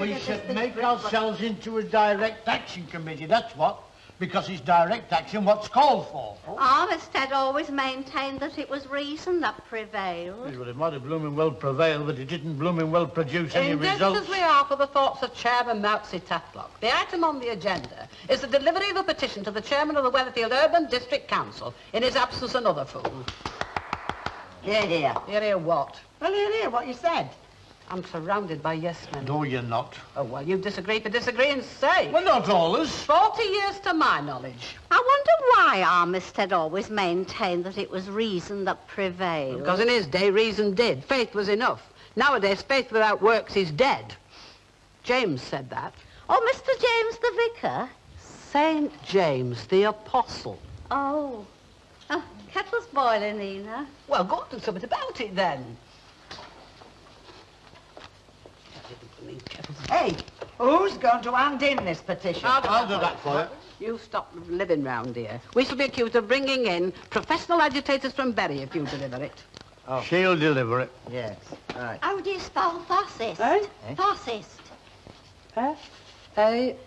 We should make ourselves into a direct action committee, that's what. Because it's direct action what's called for. Armistead always maintained that it was reason that prevailed. Well, it might have blooming well prevailed, but it didn't blooming well produce any results. Indebted as we are for the thoughts of Chairman Moutsy Tatlock, the item on the agenda is the delivery of a petition to the Chairman of the Weatherfield Urban District Council, in his absence another fool. Hear, hear. Hear, hear what? Well, hear what you said. I'm surrounded by yes men. No, you're not. Oh, well, you disagree for disagreeing's sake. Well, not always. 40 years to my knowledge. I wonder why Armistead always maintained that it was reason that prevailed. Because in his day, reason did. Faith was enough. Nowadays, faith without works is dead. James said that. Oh, Mr. James the Vicar? St. James the Apostle. Oh. Kettle's boiling, Nina. Well, go and do something about it, then. Hey, who's going to hand in this petition? I'll do that for you. You stop living round here. We shall be accused of bringing in professional agitators from Bury if you deliver it. Oh. She'll deliver it. Yes, right. How do you spell fascist? Eh? Fascist. F-A-S...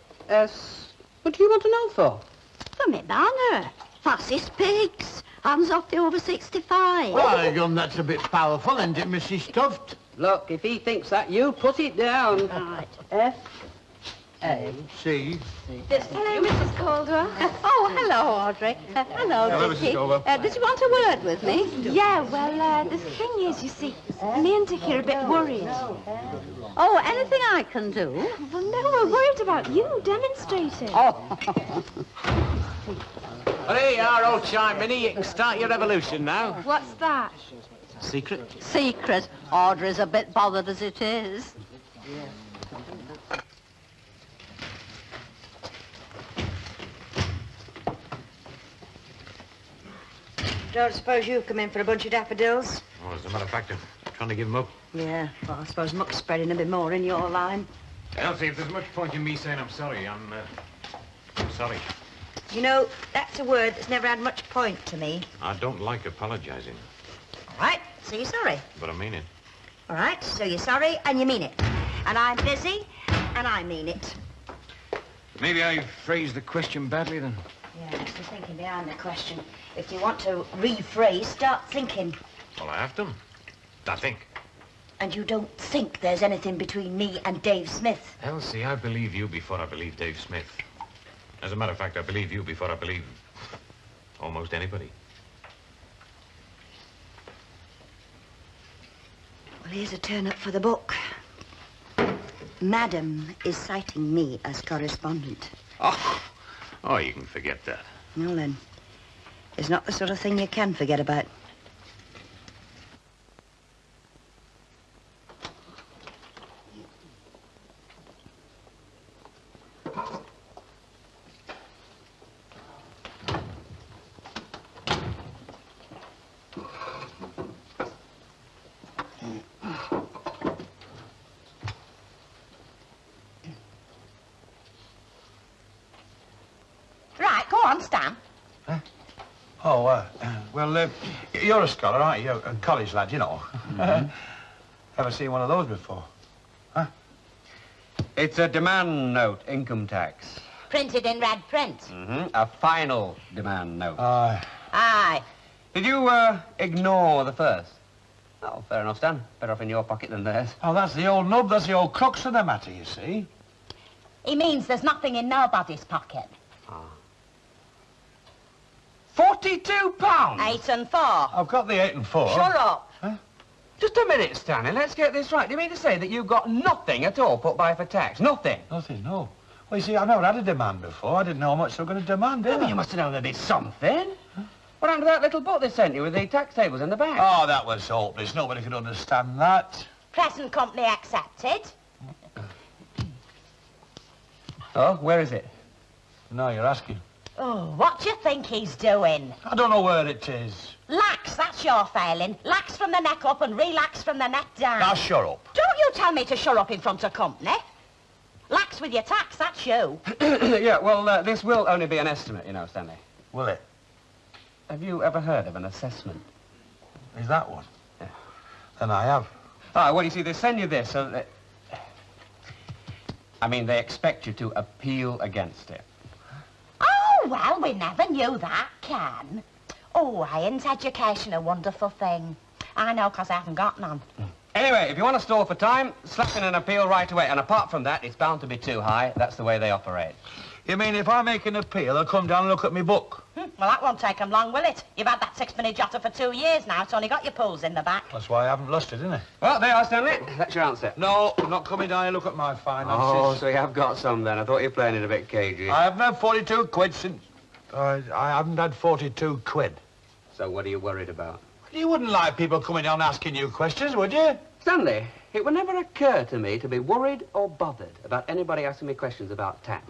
What do you want to know for? For me banner. Fascist pigs. Hands off the over 65. Well, Gun, that's a bit powerful, isn't it, Mrs. Stuffed? Look, if he thinks that, you put it down. Right. F-A... See? Hello, Mrs. Caldwell. Oh, hello, Audrey. Hello, Hello, Dickie. Mrs. Caldwell. Did you want a word with me? Yeah, well, the thing is, you see, me and Dickie are a bit worried. Oh, anything I can do? Well, no, we're worried about you demonstrating. Oh. Well, here you are, old chime, Minnie. You can start your revolution now. What's that? Secret? Secret. Audrey's a bit bothered as it is. Don't suppose you've come in for a bunch of daffodils? Oh, as a matter of fact, I'm trying to give them up. Yeah, well, I suppose muck's spreading a bit more in your line. Elsie, if there's much point in me saying I'm sorry, I'm sorry. You know, that's a word that's never had much point to me. I don't like apologizing, All right, so you're sorry. but I mean it. All right, so you're sorry and you mean it. And I'm busy and I mean it. Maybe I phrased the question badly, then. Yeah, you're thinking behind the question. If you want to rephrase, start thinking. Well, I have to. I think. And you don't think there's anything between me and Dave Smith? Elsie, I believe you before I believe Dave Smith. As a matter of fact, I believe you before I believe almost anybody. Well, here's a turn-up for the book. Madam is citing me as correspondent. Oh, you can forget that. Well, then, it's not the sort of thing you can forget about. Right, go on, Stan. Huh? Oh, well, you're a scholar, aren't you? A college lad, you know. Mm-hmm. Ever seen one of those before? Huh? It's a demand note, income tax. Printed in red print. Mm-hmm. A final demand note. Aye. Did you, ignore the first? Oh, fair enough, Stan. Better off in your pocket than theirs. Oh, that's the old nub. That's the old crux of the matter, you see. He means there's nothing in nobody's pocket. £42? 8 and 4. I've got the 8 and 4. Shut up. Huh? Just a minute, Stanley. Let's get this right. Do you mean to say that you've got nothing at all put by for tax? Nothing? Nothing, no. Well, you see, I've never had a demand before. I didn't know how much they were going to demand, did I? You must have known there'd be something. Huh? What happened to that little book they sent you with the tax tables in the back? Oh, that was hopeless. Nobody could understand that. Present company accepted. Oh, where is it? No, you're asking. Oh, what do you think he's doing? I don't know where it is. Lax, that's your failing. Lax from the neck up and relax from the neck down. Now, shut up. Don't you tell me to shut up in front of company. Lax with your tax, that's you. Yeah, well, this will only be an estimate, you know, Stanley. Will it? Have you ever heard of an assessment? Is that one? Yeah. Then I have. Ah, well, you see, they send you this so that... I mean, they expect you to appeal against it. Oh, well, we never knew that, Ken. Oh, ain't education a wonderful thing? I know, 'cause I haven't got none. Anyway, if you want to stall for time, slap in an appeal right away. And apart from that, it's bound to be too high. That's the way they operate. You mean if I make an appeal, they'll come down and look at me book? Well, that won't take 'em long, will it? You've had that sixpenny jotter for 2 years now. It's only got your pools in the back. That's why I haven't lost it, isn't it? Well, there you are, Stanley. That's your answer. No, I'm not coming down and look at my finances. Oh, so you have got some then. I thought you were playing it a bit cagey. I haven't had 42 quid since... I haven't had 42 quid. So what are you worried about? You wouldn't like people coming down asking you questions, would you? Stanley, it would never occur to me to be worried or bothered about anybody asking me questions about tax.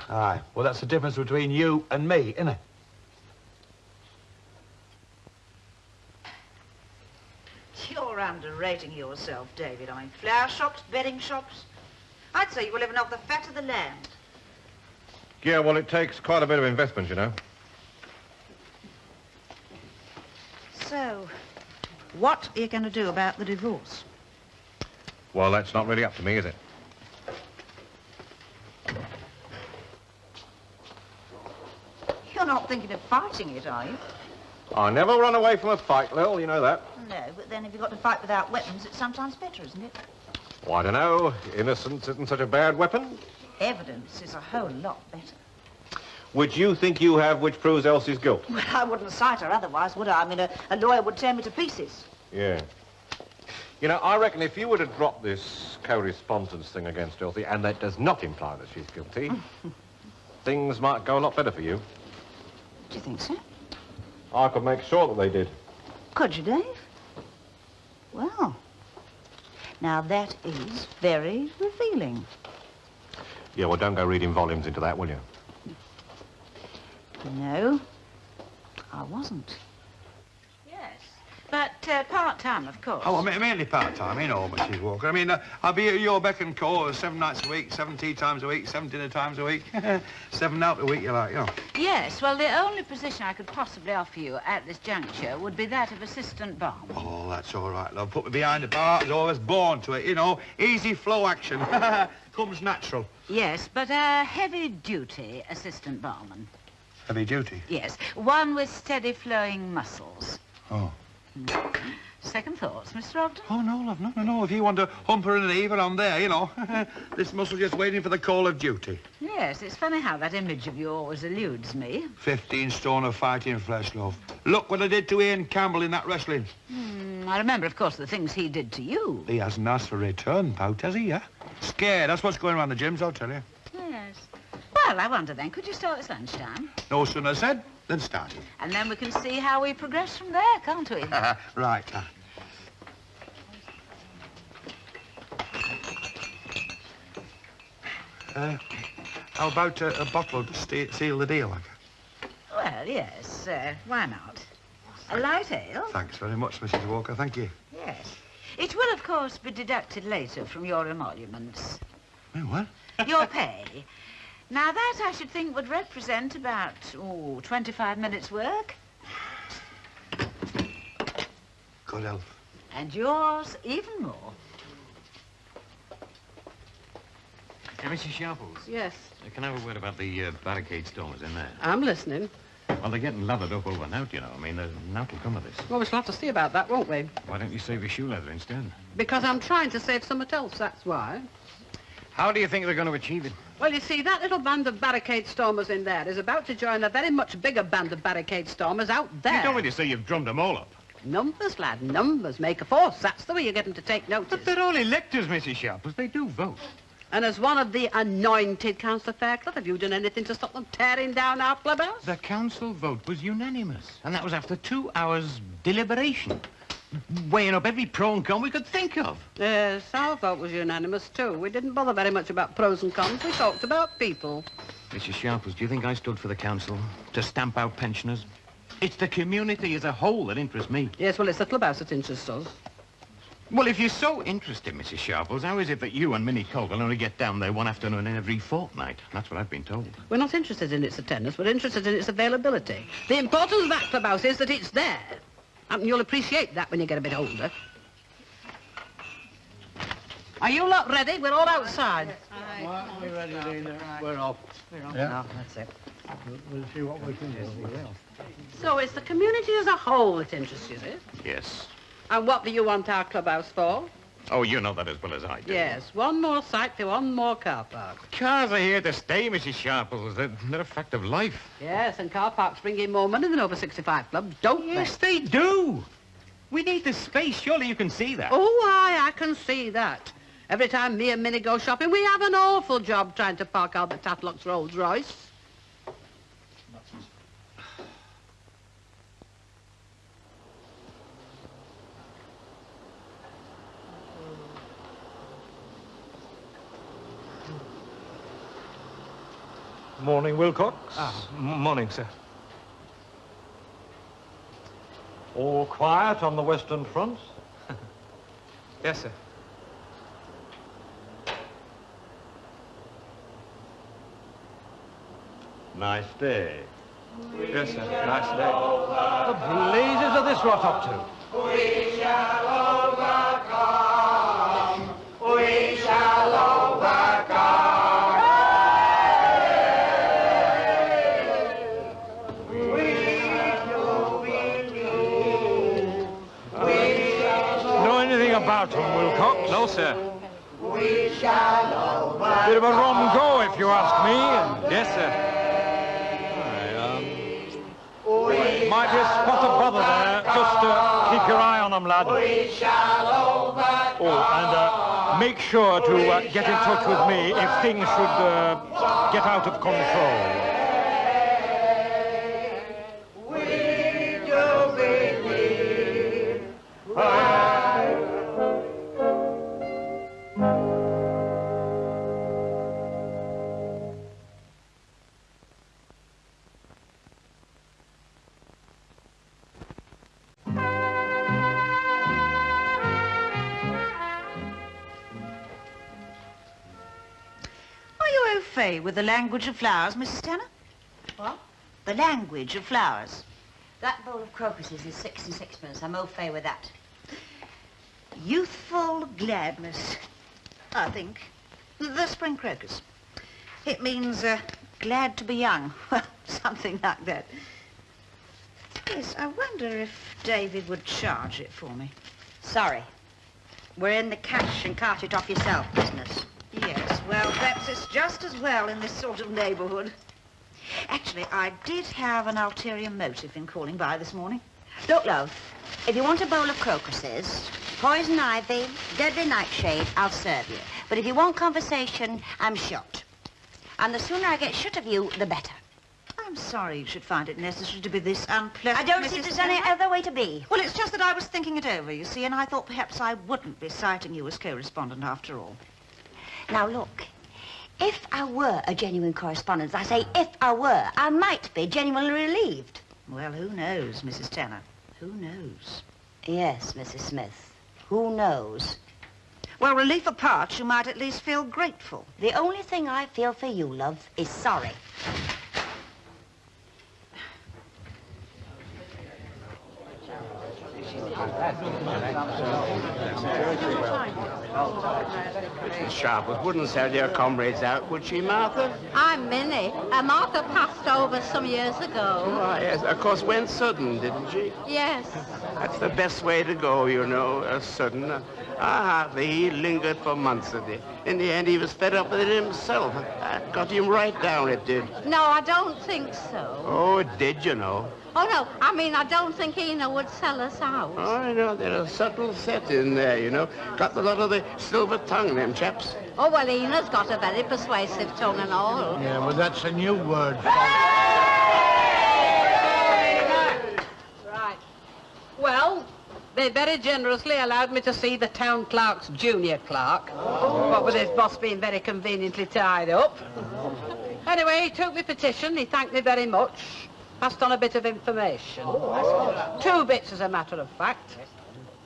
Aye. Well, that's the difference between you and me, isn't it? You're underrating yourself, David. I mean, flower shops, bedding shops. I'd say you were living off the fat of the land. Yeah, well, it takes quite a bit of investment, you know. So, what are you going to do about the divorce? Well, that's not really up to me, is it? You're not thinking of fighting it, are you? I never run away from a fight, Lil, you know that. No, but then if you've got to fight without weapons, it's sometimes better, isn't it? Well, I don't know. Innocence isn't such a bad weapon. Evidence is a whole lot better. Which you think you have, which proves Elsie's guilt. Well, I wouldn't cite her otherwise, would I? I mean, a lawyer would tear me to pieces. Yeah. You know, I reckon if you were to drop this co-respondence thing against Elsie, and that does not imply that she's guilty, things might go a lot better for you. Do you think so? I could make sure that they did. Could you, Dave? Well, now that is very revealing. Yeah, well, don't go reading volumes into that, will you? No, I wasn't. Yes, but part-time, of course. Oh, mainly part-time, you know, Mrs. Walker. I mean, I'll be at your beck and call 7 nights a week, 7 tea times a week, 7 dinner times a week, 7 out a week, you like, you know. Yes, well, the only position I could possibly offer you at this juncture would be that of assistant barman. Oh, that's all right, love. Put me behind the bar. I was always born to it, you know. Easy flow action. Comes natural. Yes, but a heavy-duty assistant barman. Heavy duty. Yes, one with steady flowing muscles. Oh. Second thoughts, Mr. Ogden? Oh, no, love, no. If you want to humper and heaver, I'm there, you know. This muscle just waiting for the call of duty. Yes, it's funny how that image of you always eludes me. 15 stone of fighting flesh, love. Look what I did to Ian Campbell in that wrestling. I remember, of course, the things he did to you. He hasn't asked for a return, Pout, has he, yeah? Scared, that's what's going around the gyms, I'll tell you. Yes. Well, I wonder then, could you start this lunchtime? No sooner said than started. And then we can see how we progress from there, can't we? Right. How about a bottle to seal the deal, like? Well, yes, why not? A light ale? Thanks very much, Mrs. Walker, thank you. Yes. It will, of course, be deducted later from your emoluments. What? Your pay. Now, that, I should think, would represent about, 25 minutes' work. Good health. And yours even more. Mrs. Sharples. Yes, Can I have a word about the barricade stormers in there? I'm listening. Well, they're getting lathered up over now, you know. I mean, now will come of this. Well, we shall have to see about that, won't we? Why don't you save your shoe leather instead? Because I'm trying to save something else, that's why. How do you think they're going to achieve it? Well, you see, that little band of barricade stormers in there is about to join a very much bigger band of barricade stormers out there. You don't mean to say you've drummed them all up? Numbers, lad, numbers make a force. That's the way you get them to take notice. But they're all electors, Mrs. Sharples. They do vote. And as one of the anointed Council Fairclough, have you done anything to stop them tearing down our clubhouse? The council vote was unanimous, and that was after 2 hours' deliberation, weighing up every pro and con we could think of. Yes, our vote was unanimous, too. We didn't bother very much about pros and cons. We talked about people. Mrs. Sharples, do you think I stood for the council to stamp out pensioners? It's the community as a whole that interests me. Yes, well, it's the clubhouse that interests us. Well, if you're so interested, Mrs. Sharples, how is it that you and Minnie Colville only get down there one afternoon in every fortnight? That's what I've been told. We're not interested in its attendance. We're interested in its availability. The importance of that clubhouse is that it's there. And you'll appreciate that when you get a bit older. Are you lot ready? We're all outside. Right, we're ready, Lena. We're off. Yeah. No, that's it. We'll see what we can do. So it's the community as a whole that interests you, is it? Yes. And what do you want our clubhouse for? Oh, you know that as well as I do. Yes, one more site for one more car park. Cars are here to stay, Mrs. Sharples. They're a fact of life. Yes, and car parks bring in more money than over 65 clubs, don't Yes, they do. We need the space. Surely you can see that. Oh, I can see that. Every time me and Minnie go shopping, we have an awful job trying to park Albert Tatlock's Rolls Royce. Morning, Wilcox. Morning, sir. All quiet on the Western Front? Yes, sir. Nice day. Yes, sir. Nice day. The blazes are this rot up to? Know anything about him, Wilcox? No, sir. Bit of a rum go, if you ask me. Yes, sir. Might be a spot of bother there. Just keep your eye on him, lad. Oh, and make sure to get in touch with me if things should get out of control. With the language of flowers, Mrs. Tanner? What? The language of flowers. That bowl of crocuses is 6 and 6pence. I'm au fait with that. Youthful gladness, I think. The spring crocus. It means glad to be young. Well, something like that. Yes, I wonder if David would charge it for me. Sorry. We're in the cash and cart it off yourself business. Yes, well, perhaps it's just as well in this sort of neighbourhood. Actually, I did have an ulterior motive in calling by this morning. Look, love, if you want a bowl of crocuses, poison ivy, deadly nightshade, I'll serve you. But if you want conversation, I'm shut. And the sooner I get shut of you, the better. I'm sorry you should find it necessary to be this unpleasant, I don't see Mrs. there's any Tanner. other way to be. Well, it's just that I was thinking it over, you see, and I thought perhaps I wouldn't be citing you as co-respondent after all. Now, look, if I were a genuine correspondent, I say if I were, I might be genuinely relieved. Well, who knows, Mrs. Tanner? Who knows? Yes, Mrs. Smith. Who knows? Well, relief apart, you might at least feel grateful. The only thing I feel for you, love, is sorry. Mrs. Sharples wouldn't sell your comrades out, would she, Martha? I'm Minnie. Martha passed over some years ago. Oh, yes, of course, went sudden, didn't she? Yes. That's the best way to go, you know, sudden. He lingered for months. In the end, he was fed up with it himself. I got him right down, it did. No, I don't think so. Oh, it did, you know. Oh, no, I mean, I don't think Ina would sell us out. Oh, I know, there's a subtle set in there, you know. Got a lot of the silver tongue, them chaps. Oh, well, Ina's got a very persuasive tongue and all. Yeah, well, that's a new word. Right. Well, they very generously allowed me to see the town clerk's junior clerk. What with his boss being very conveniently tied up. Anyway, he took my petition. He thanked me very much. Passed on a bit of information. 2 bits, as a matter of fact.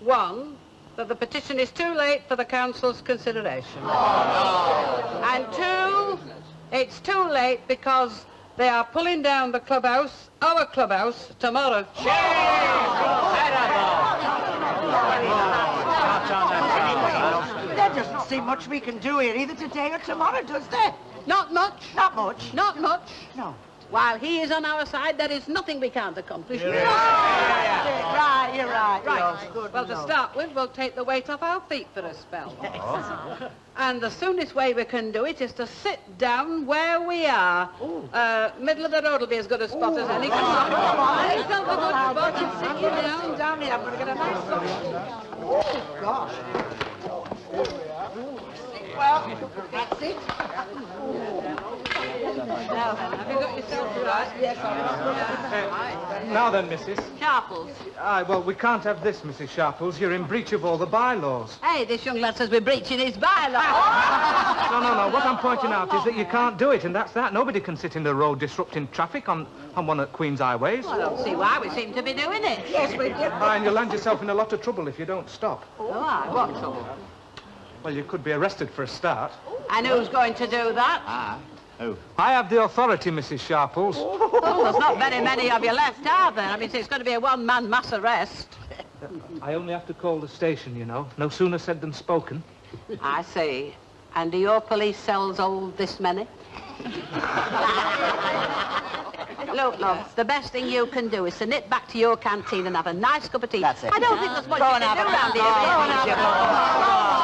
1, that the petition is too late for the council's consideration. And 2, it's too late because they are pulling down the clubhouse, our clubhouse, tomorrow. seem much we can do here, either today or tomorrow, does there? Not much. Not much. Not much. No. While he is on our side, there is nothing we can't accomplish. Right, you're right. Right. Yes, good Well, to enough. start with, we'll take the weight off our feet for a spell. And the soonest way we can do it is to sit down where we are. Middle of the road will be as good a spot as any. Come on. Make yourself a good spot and sit you down here. I'm going to get a nice soft. Oh, gosh. Well, that's it. Now then, have you got yourself right? Yes, Now then, Mrs. Sharples. Well, we can't have this, Mrs. Sharples. You're in breach of all the bylaws. Hey, this young lad says we're breaching his bylaw. No. What I'm pointing out is that you can't do it, and that's that. Nobody can sit in the road disrupting traffic on one of Queen's highways. Well, I don't see why we seem to be doing it. Yes, we do. And you'll land yourself in a lot of trouble if you don't stop. Oh, aye, what trouble? Well, you could be arrested for a start. And who's going to do that? Who? I have the authority, Mrs. Sharples. Oh, there's not very many of you left, are there? I mean, it's going to be a one-man mass arrest. I only have to call the station, you know. No sooner said than spoken. I see. And do your police cells hold this many? Look, love, the best thing you can do is to nip back to your canteen and have a nice cup of tea. That's it. I don't think there's much Go you and can have do a around cup. here. Go and have a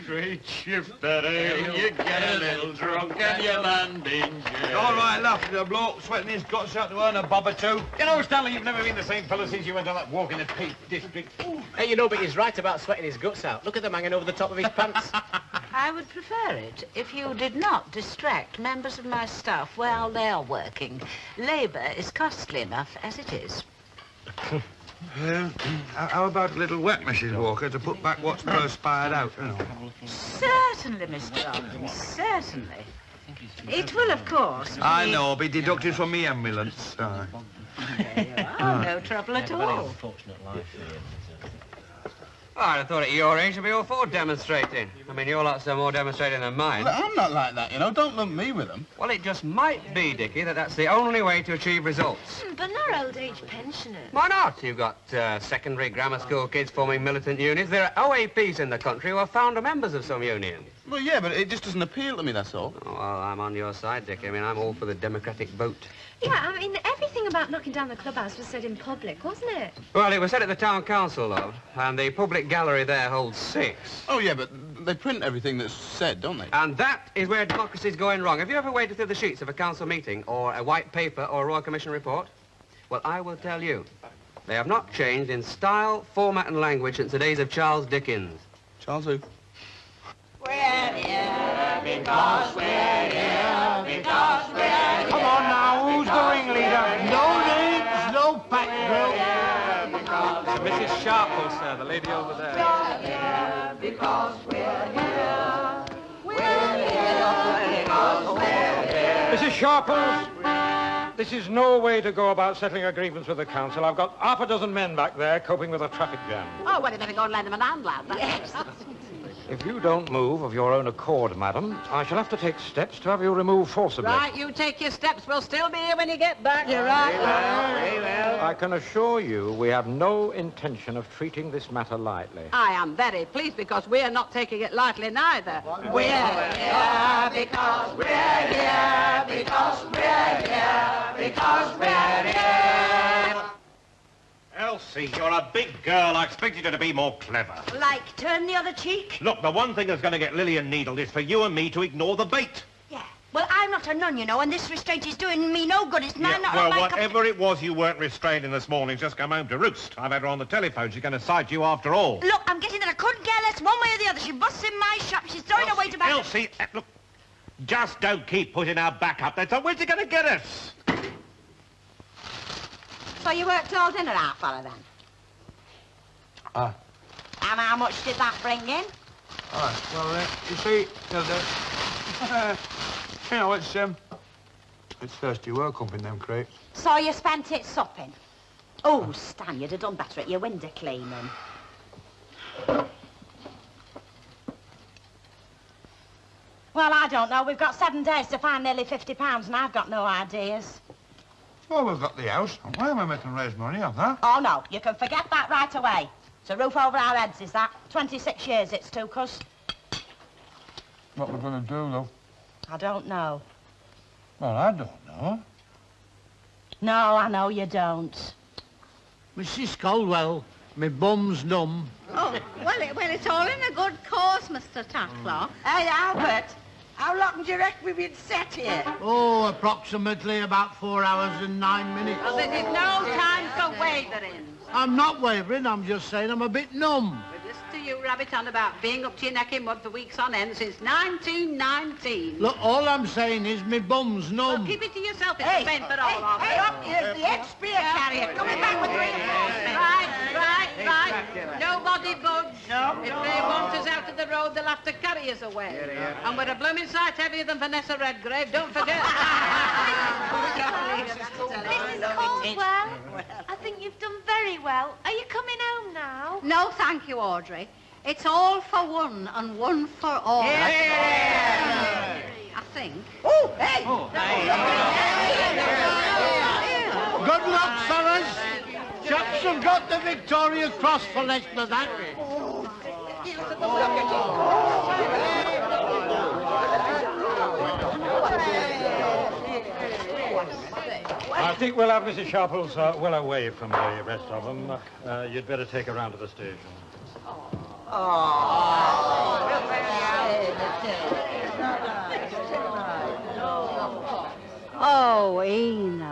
Great shift that ale, you get a little drunk and you land in jail. All right, laugh. The bloke sweating his guts out to earn a bob or two. You know, Stanley, you've never been the same fellow since you went on that walk in the Peak District. Hey, you know, but he's right about sweating his guts out. Look at them hanging over the top of his pants. I would prefer it if you did not distract members of my staff while they're working. Labour is costly enough as it is. How about a little wet, Mrs. Walker, to put back what's perspired out, you know? Certainly, Mr. Ogden, certainly. It will, of course, be... I know, be deducted from me ambulance. There you are, no trouble at all. I'd have thought at your age you'd be all for demonstrating. I mean, your lot's done more demonstrating than mine. Well, I'm not like that, you know. Don't lump me with them. Well, it just might be, Dickie, that's the only way to achieve results. But not old-age pensioners. Why not? You've got secondary grammar school kids forming militant unions. There are OAPs in the country who are founder members of some unions. Well, yeah, but it just doesn't appeal to me, that's all. Oh, well, I'm on your side, Dickie. I mean, I'm all for the democratic vote. Yeah, I mean, everything about knocking down the clubhouse was said in public, wasn't it? Well, it was said at the town council, love, and the public gallery there holds 6. Oh, yeah, but they print everything that's said, don't they? And that is where democracy's going wrong. Have you ever waded through the sheets of a council meeting or a white paper or a Royal Commission report? Well, I will tell you. They have not changed in style, format and language since the days of Charles Dickens. Charles who? We're here because we're here because we're here. Come on now, who's the ringleader? No names, no pack drill. Mrs. Sharples, sir, the lady over there. Because we're here. We're here because we're here. Mrs. Sharples, this is no way to go about settling a grievance with the council. I've got half a dozen men back there coping with a traffic jam. Oh, well, you better go and lend him an hand, lad. Yes. If you don't move of your own accord, madam, I shall have to take steps to have you removed forcibly. Right, you take your steps. We'll still be here when you get back. You're right. I can assure you we have no intention of treating this matter lightly. I am very pleased because we're not taking it lightly neither. We're here because we're here because we're here because we're here. Elsie, you're a big girl. I expected you to be more clever. Like, turn the other cheek? Look, the one thing that's going to get Lily and Needle is for you and me to ignore the bait. Yeah. Well, I'm not a nun, you know, and this restraint is doing me no good. It's not Well, my cup of- whatever it was you weren't restraining this morning, just come home to roost. I've had her on the telephone. She's going to cite you after all. Look, I'm getting that I couldn't care less one way or the other. She busts in my shop. She's throwing her weight about... Elsie, look, just don't keep putting our back up there. So where's she going to get us? So you worked all dinner out for her, then? And how much did that bring in? All right, well, you see, you know, it's thirsty work up in them crates. So you spent it supping? Oh, Stan, you'd have done better at your window cleaning. Well, I don't know. We've got 7 days to find nearly £50 and I've got no ideas. Well, we've got the house. Why am I making raise money off that? Oh, no, you can forget that right away. It's a roof over our heads, is that? 26 years it's took us. What we're going to do, though? I don't know. Well, I don't know. No, I know you don't. Mrs. Caldwell, my bum's numb. Oh, well, it's all in a good cause, Mr. Tatlock. Hey, Albert, how long do you reckon we've been set here? Oh, approximately about 4 hours and 9 minutes. Well, this is no time for wavering. I'm not wavering, I'm just saying I'm a bit numb. We've listened to you rabbit on about being up to your neck in mud for weeks on end since 1919. Look, all I'm saying is my bum's numb. Well, keep it to yourself, it's the same for all of us. Hey, up, here's the ex-beer carrier. Coming back with reinforcements. Right. Nobody budge. No. If they want us out of the road, they'll have to carry us away. And we're a blooming sight heavier than Vanessa Redgrave, don't forget. Mrs. Caldwell, I think you've done very well. Are you coming home now? No, thank you, Audrey. It's all for one and one for all. Yeah. I think. Oh, hey! Good luck, fellas. Chaps have got the Victoria Cross for less than that. I think we'll have Mrs. Sharples well away from the rest of them. You'd better take her round to the station. Oh, Enoch.